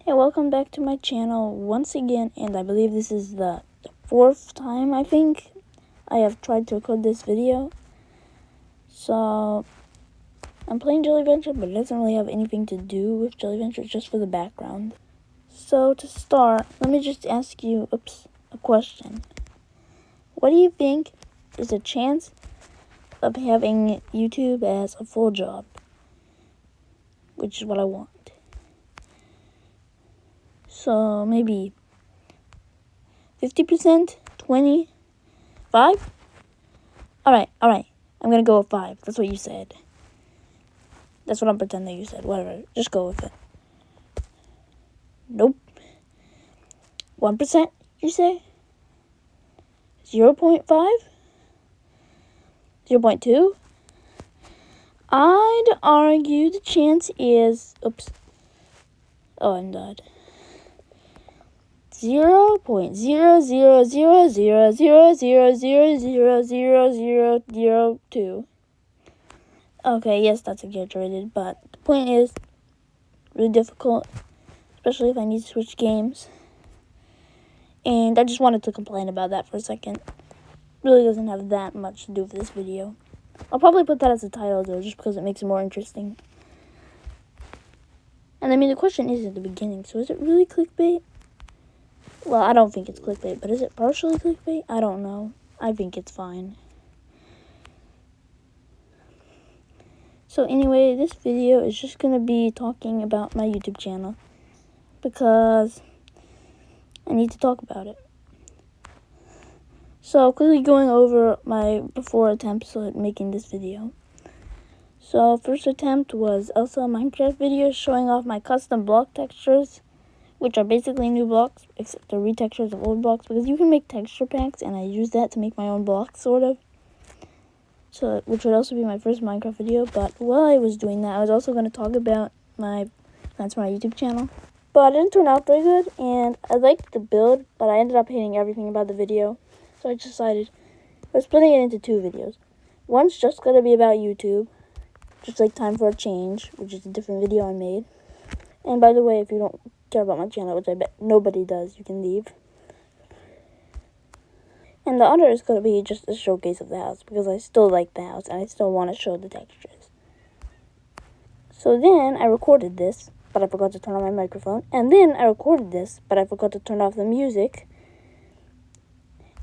Hey, welcome back to my channel once again, and I believe this is the fourth time, I think, I have tried to record this video. So, I'm playing Jelly Venture, but it doesn't really have anything to do with Jelly Venture, it's just for the background. So, to start, let me just ask you, a question. What do you think is the chance of having YouTube as a full job? Which is what I want. So, maybe 50%, 20, 5? Alright. I'm gonna go with 5. That's what you said. That's what I'm pretending you said. Whatever. Just go with it. Nope. 1%, you say? 0.5? 0.2? I'd argue the chance is... Oh, I'm dead. 0.0000000000002. Okay, yes, that's exaggerated, but the point is really difficult, especially if I need to switch games. And I just wanted to complain about that for a second. Really doesn't have that much to do with this video. I'll probably put that as a title though, just because it makes it more interesting. And I mean, the question is at the beginning, so is it really clickbait? Well, I don't think it's clickbait, but is it partially clickbait? I don't know. I think it's fine. So anyway, this video is just going to be talking about my YouTube channel, because I need to talk about it. So quickly going over my before attempts at making this video. So first attempt was also a Minecraft video showing off my custom block textures, which are basically new blocks, except they're retextures of old blocks, because you can make texture packs, and I use that to make my own blocks, sort of. So, which would also be my first Minecraft video, but while I was doing that, I was also going to talk about my plans for my YouTube channel. But it didn't turn out very good, and I liked the build, but I ended up hating everything about the video. So I decided we're splitting it into 2 videos. One's just going to be about YouTube, just like Time for a Change, which is a different video I made. And by the way, if you don't care about my channel, which I bet nobody does, you can leave. And the other is going to be just a showcase of the house, because I still like the house, and I still want to show the textures. So then I recorded this, but I forgot to turn on my microphone. And then I recorded this, but I forgot to turn off the music.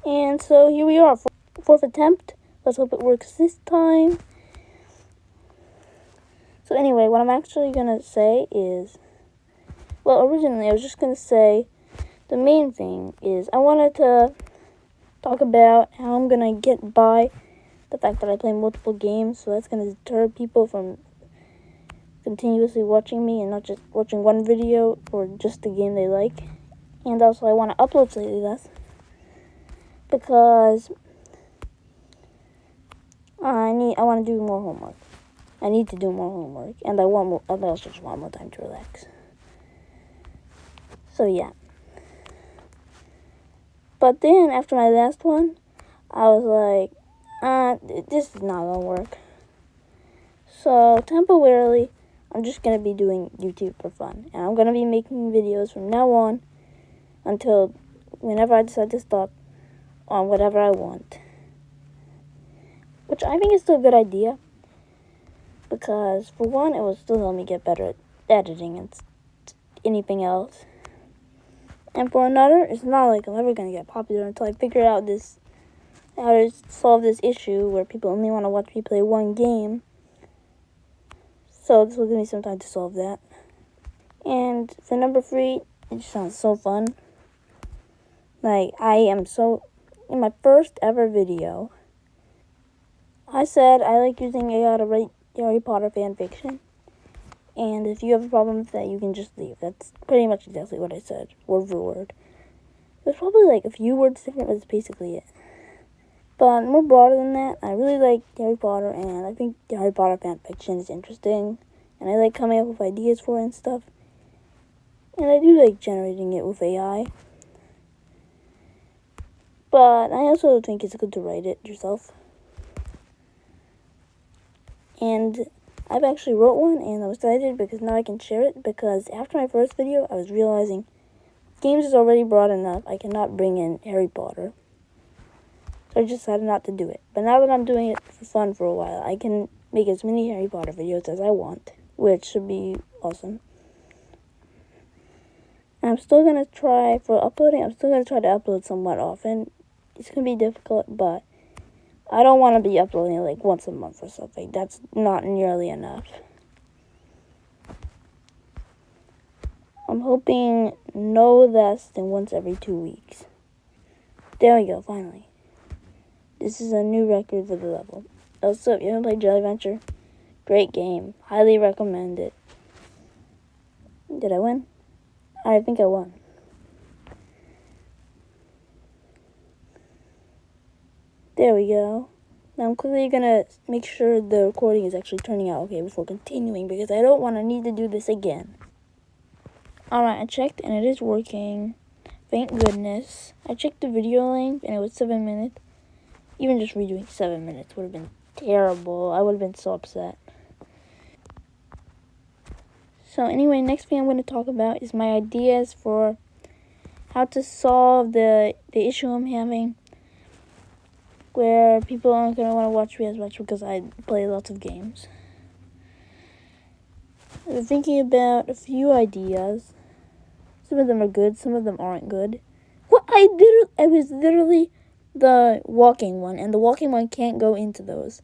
And so here we are, 4th attempt. Let's hope it works this time. So anyway, what I'm actually going to say is... Well, originally I was just going to say the main thing is I wanted to talk about how I'm going to get by the fact that I play multiple games. So that's going to deter people from continuously watching me and not just watching one video or just the game they like. And also I want to upload slightly less, because I want to do more homework. I need to do more homework, and I also just want more time to relax. So yeah. But then after my last one, I was like, this is not gonna work. So temporarily, I'm just gonna be doing YouTube for fun, and I'm gonna be making videos from now on until whenever I decide to stop on whatever I want. Which I think is still a good idea, because for one, it will still help me get better at editing and anything else. And for another, it's not like I'm ever going to get popular until I figure out how to solve this issue where people only want to watch me play one game. So this will give me some time to solve that. And for number 3, it just sounds so fun. Like, in my first ever video, I said I like using AI to write Harry Potter fan fiction. And if you have a problem with that, you can just leave. That's pretty much exactly what I said, word for word. It was probably like a few words different, but that's basically it. But more broader than that, I really like Harry Potter, and I think the Harry Potter fan fiction is interesting. And I like coming up with ideas for it and stuff. And I do like generating it with AI. But I also think it's good to write it yourself. And I've actually wrote one, and I'm excited because now I can share it, because after my first video, I was realizing games is already broad enough. I cannot bring in Harry Potter. So I just decided not to do it. But now that I'm doing it for fun for a while, I can make as many Harry Potter videos as I want, which should be awesome. And I'm still going to try, for uploading, I'm still going to try to upload somewhat often. It's going to be difficult, but I don't want to be uploading like once a month or something. That's not nearly enough. I'm hoping no less than once every 2 weeks. There we go, finally. This is a new record for the level. Also, if you haven't played Jelly Venture, great game. Highly recommend it. Did I win? I think I won. There we go. Now I'm quickly gonna make sure the recording is actually turning out okay before continuing, because I don't want to need to do this again. Alright, I checked and it is working. Thank goodness. I checked the video length and it was 7 minutes. Even just redoing 7 minutes would have been terrible. I would have been so upset. So anyway, next thing I'm going to talk about is my ideas for how to solve the issue I'm having, where people aren't going to want to watch me as much because I play lots of games. I'm thinking about a few ideas. Some of them are good, some of them aren't good. What I was literally the walking one, and the walking one can't go into those.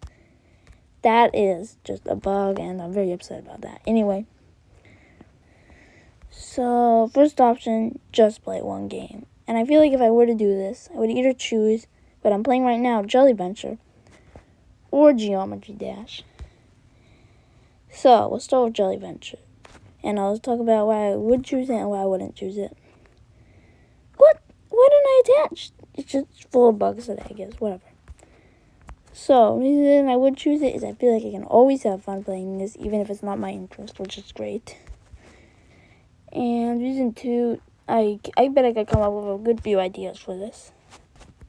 That is just a bug, and I'm very upset about that. Anyway. So, first option, just play one game. And I feel like if I were to do this, I would either choose what I'm playing right now, Jelly Venture, or Geometry Dash. So, we'll start with Jelly Venture. And I'll talk about why I would choose it and why I wouldn't choose it. What? Why didn't I attach? It's just full of bugs today, I guess. Whatever. So, the reason I would choose it is I feel like I can always have fun playing this, even if it's not my interest, which is great. And reason two, I bet I could come up with a good few ideas for this.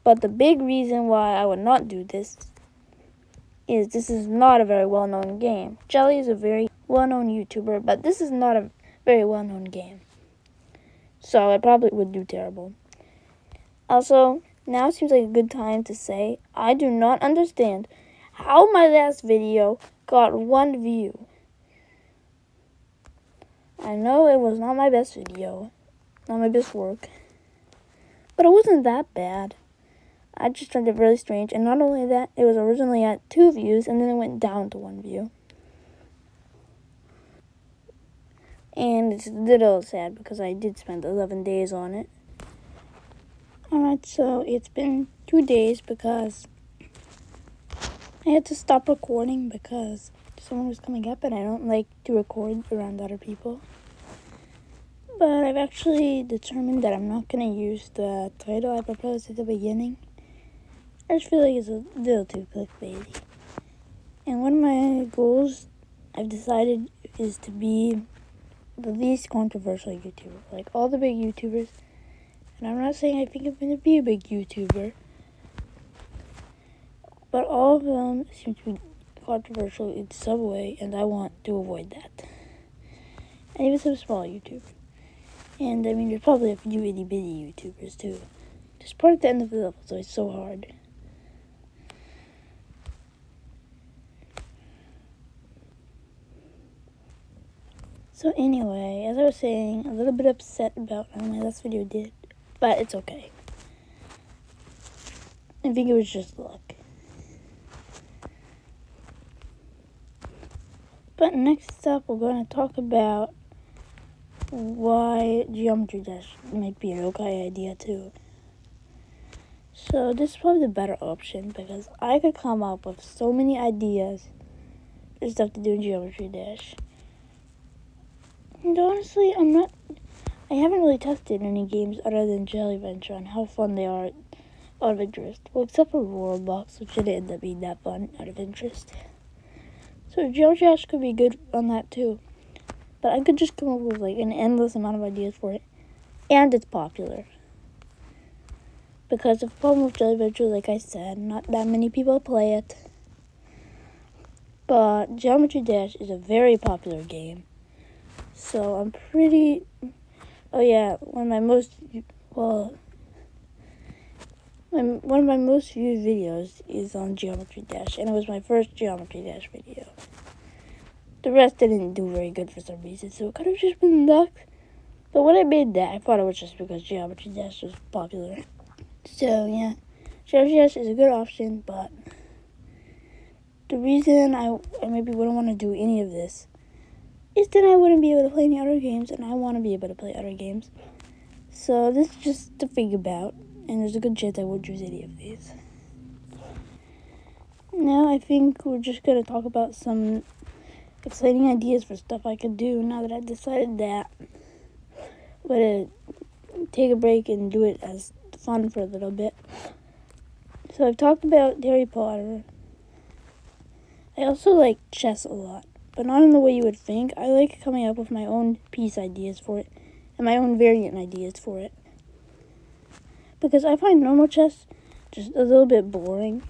But the big reason why I would not do this is this is not a very well-known game. Jelly is a very well-known YouTuber, but this is not a very well-known game. So it probably would do terrible. Also, now seems like a good time to say I do not understand how my last video got 1 view. I know it was not my best video, not my best work, but it wasn't that bad. I just found it really strange, and not only that, it was originally at 2 views, and then it went down to 1 view. And it's a little sad because I did spend 11 days on it. Alright, so it's been 2 days because I had to stop recording because someone was coming up and I don't like to record around other people. But I've actually determined that I'm not going to use the title I proposed at the beginning. I just feel like it's a little too clickbaity. And one of my goals I've decided is to be the least controversial YouTuber. Like all the big YouTubers. And I'm not saying I think I'm going to be a big YouTuber. But all of them seem to be controversial in some way, and I want to avoid that. And even some small YouTubers. And I mean, there's probably a few itty bitty YouTubers too. Just part at the end of the level, so it's so hard. So anyway, as I was saying, a little bit upset about how my last video did, but it's okay. I think it was just luck. But next up, we're going to talk about why Geometry Dash might be an okay idea too. So this is probably the better option because I could come up with so many ideas for stuff to do in Geometry Dash. And honestly, I haven't really tested any games other than Jelly Venture on how fun they are out of interest. Well, except for Roblox, which didn't end up being that fun out of interest. So Geometry Dash could be good on that too. But I could just come up with like an endless amount of ideas for it. And it's popular. Because the problem with Jelly Venture, like I said, not that many people play it. But Geometry Dash is a very popular game. So I'm pretty... Oh yeah, one of my most viewed videos is on Geometry Dash, and it was my first Geometry Dash video. The rest didn't do very good for some reason, so it could have just been luck. But when I made that, I thought it was just because Geometry Dash was popular. So yeah, Geometry Dash is a good option, but the reason I maybe wouldn't want to do any of this is then I wouldn't be able to play any other games, and I want to be able to play other games. So this is just to think about, and there's a good chance I won't choose any of these. Now I think we're just going to talk about some exciting ideas for stuff I could do now that I've decided that I'm going to take a break and do it as fun for a little bit. So I've talked about Harry Potter. I also like chess a lot, but not in the way you would think. I like coming up with my own piece ideas for it and my own variant ideas for it. Because I find normal chess just a little bit boring.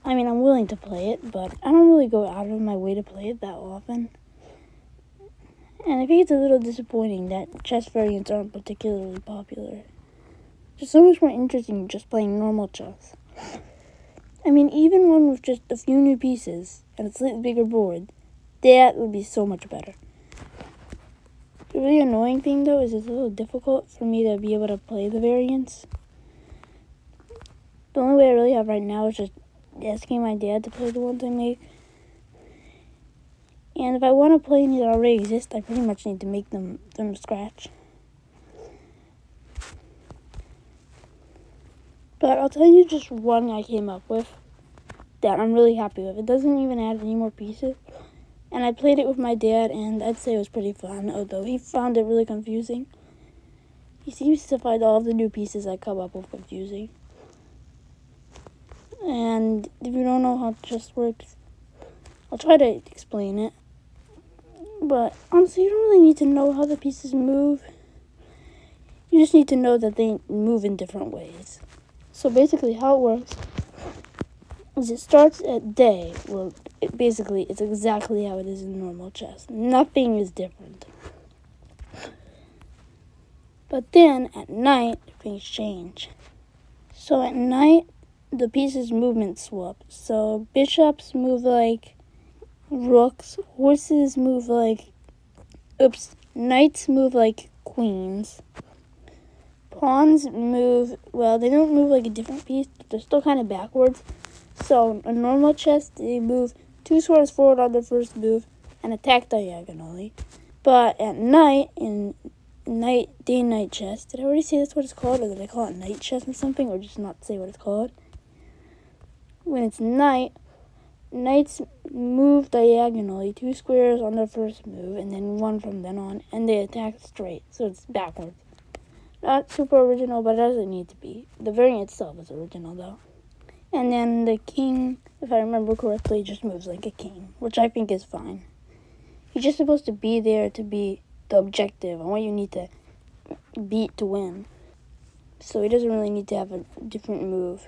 I mean, I'm willing to play it, but I don't really go out of my way to play it that often. And I think it's a little disappointing that chess variants aren't particularly popular. It's so much more interesting than just playing normal chess. I mean, even one with just a few new pieces and a slightly bigger board, that would be so much better. The really annoying thing, though, is it's a little difficult for me to be able to play the variants. The only way I really have right now is just asking my dad to play the ones I make. And if I want to play any that already exist, I pretty much need to make them from scratch. But I'll tell you just one I came up with that I'm really happy with. It doesn't even add any more pieces. And I played it with my dad, and I'd say it was pretty fun, although he found it really confusing. He seems to find all of the new pieces I come up with confusing. And if you don't know how chess works, I'll try to explain it. But honestly, you don't really need to know how the pieces move. You just need to know that they move in different ways. So basically how it works is it starts at day. Well, it's exactly how it is in normal chess. Nothing is different. But then at night, things change. So at night, the pieces' movement swap. So bishops move like rooks, horses move like, knights move like queens. Pawns move, well, they don't move like a different piece, but they're still kind of backwards. So in normal chess, they move 2 squares forward on their first move and attack diagonally. But at night, in day and night chess, did I already say that's what it's called, or did I call it night chess or something, or just not say what it's called? When it's night, knights move diagonally 2 squares on their first move, and then 1 from then on, and they attack straight, so it's backwards. Not super original, but it doesn't need to be. The variant itself is original, though. And then the king, if I remember correctly, just moves like a king, which I think is fine. He's just supposed to be there to be the objective and what you need to beat to win. So he doesn't really need to have a different move.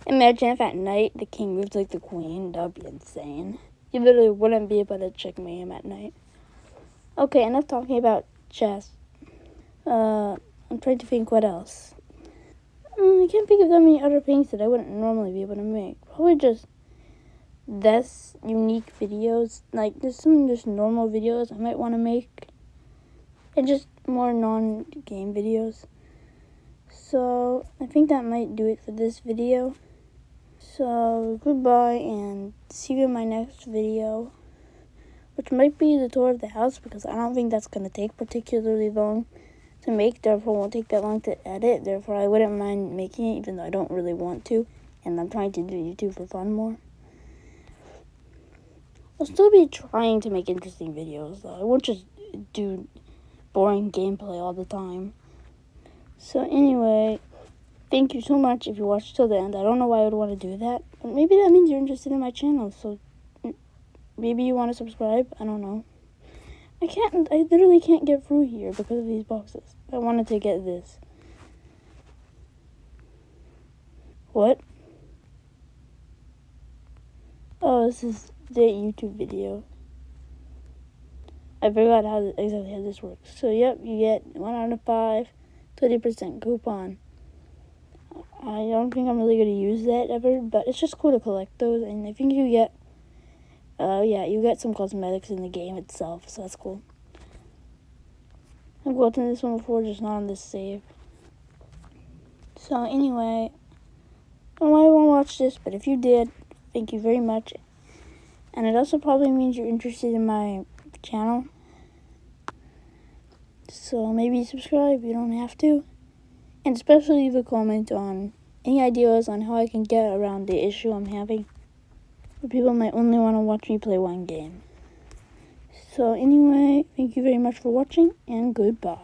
Imagine if at night the king moved like the queen. That would be insane. You literally wouldn't be able to checkmate him at night. Okay, enough talking about chess. I'm trying to think what else. I can't think of that many other things that I wouldn't normally be able to make. Probably just less unique videos. Like, there's some just normal videos I might want to make. And just more non-game videos. So, I think that might do it for this video. So, goodbye and see you in my next video. Which might be the tour of the house, because I don't think that's going to take particularly long to make, therefore won't take that long to edit, therefore I wouldn't mind making it even though I don't really want to, and I'm trying to do YouTube for fun more. I'll still be trying to make interesting videos though. I won't just do boring gameplay all the time. So anyway, thank you so much if you watched till the end. I don't know why I would want to do that, but maybe that means you're interested in my channel, so maybe you want to subscribe, I don't know. I literally can't get through here because of these boxes. I wanted to get this. What? Oh, this is the YouTube video. I forgot exactly how this works. So, yep, you get 1 out of 5, 20% coupon. I don't think I'm really going to use that ever, but it's just cool to collect those. And I think you get, you get some cosmetics in the game itself, so that's cool. I've gotten this one before, just not on this save. So, anyway, I don't know why you want to watch this, but if you did, thank you very much. And it also probably means you're interested in my channel. So maybe subscribe, you don't have to. And especially leave a comment on any ideas on how I can get around the issue I'm having, where people might only want to watch me play one game. So anyway, thank you very much for watching, and goodbye.